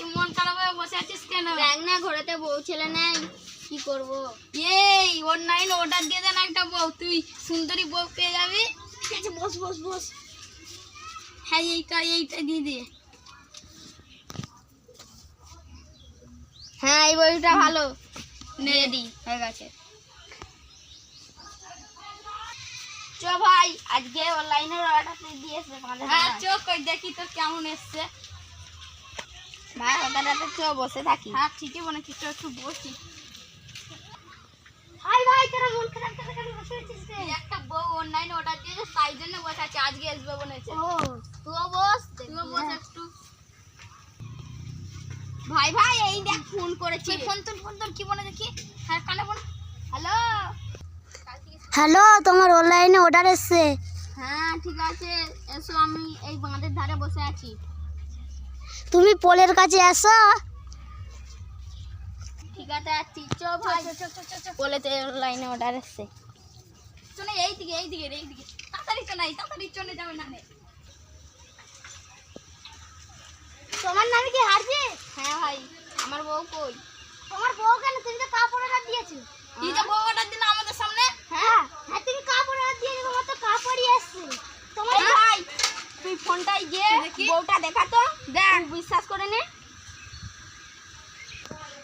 তুই মন খারাপ হয়ে বসে আছিস কেন? দেখ না ঘরেতে বউ ছেলে নেই, কি করব? এই অনলাইন অর্ডার দিয়ে দেন একটা বউ, তুই সুন্দরী বউ পেয়ে যাবি। ঠিক আছে, বস বস বস। হ্যাঁ এইটা দিয়ে দে। হ্যাঁ এই বইটা ভালো, নে দি হয়ে গেছে। চ ভাই, আজকে অনলাইনের অর্ডার দিয়েছে হ্যাঁ চোখ কই দেখি তো কেমন এসছে। ভাই অর্ডারটা চ বসে থাকি। হ্যাঁ ঠিকই বলেছিস, তো একটু বসি। হাই ভাই, তোরা মন খারাপ করে কেন বসে আছিস রে? একটা বউ অনলাইন অর্ডার দিয়েছে, তাই জন্য বসে আছে, আজকে আসবে বলেছে। ও তুইও বস, তুইও বস একটু। ভাই ভাই এই দেখ ফোন করেছি। ফোন তোর কি বলে দেখি। হ্যাঁ কানে বল। হ্যালো। হ্যালো, তোমার অনলাইনে অর্ডার এসেছে। হ্যাঁ ঠিক আছে, এসো, আমি এই বাঁধের ধারে বসে আছি। তুমি পোলের কাছে এসো। ঠিক আছে আসছি, চো ভাই। পোলেতে অনলাইনে অর্ডার এসেছে। চলে এইদিকে তাড়াতাড়ি চলে যাবে না। তোমার নামে কি হারছে? হ্যাঁ ভাই, আমার বউ কই? তোমার বউ কেন? তুমি তো কাপড় অর্ডার দিয়েছো। তুই তো বউ অর্ডার দিন আমাদের সামনে। হ্যাঁ হ্যাঁ, তুমি কাপড় অর্ডার দিয়েছো, তোমার তো কাপড়ই এসেছে। তোমার এই ভাই, তুই ফোনটাই গিয়ে দেখি। বউটা দেখা তো দেখ। তুই বিশ্বাস করে নে।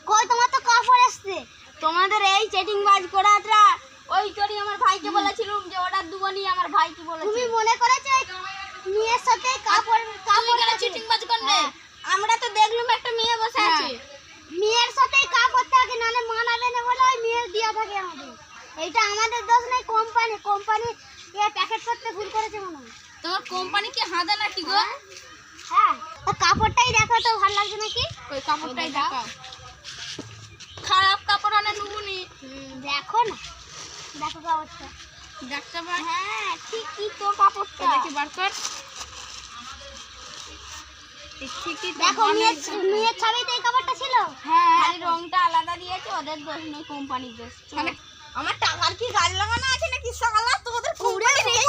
কই তোমার তো কাপড় এসেছে। তোমাদের এই চেটিং বাজ করাটা ওই তোরই আমার ভাইকে বলেছিলাম যে অর্ডার দেবো নি, আমার ভাই কি বলেছে? তুমি মনে করেছো মেয়ের সাথে কাপড় চিটিং বাজ করলে? হ্যাঁ। আমরা তো দেখলাম একটা মেয়ে বসে হ্যাঁ। আছে। মেয়ের সাথে কাপড় থাকে, নাহলে মানাবে না বলে ওই মেয়ের দিয়া থাকে আমাদের। এইটা আমাদের দোষ নাই, কোম্পানি এ প্যাকেট করতে ভুল করেছে মনে হয়। তোমার কোম্পানি কি হাঁদা নাকি গো? হ্যাঁ, তো কাপড়টাই দেখো তো ভালো লাগছে নাকি? ওই কাপড়টাই দেখাও। খারাপ কাপড় আনে নুবুনি। দেখো না, দেখো কাপড়টা। দেখতে পার। হ্যাঁ ঠিকই তো কাপড়টা। দেখি বার কর। ঠিকই তো, দেখো অনেক মেয়ের ছবিতে এই কাপড়টা ছিল। হ্যাঁ খালি রংটা আলাদা দিয়েছে, ওদের দোষ নেই, কোম্পানির দোষ। আমার টাকার কি গাছ লাগানো আছে নাকি? সালা তোদের কোম্পানি নেই।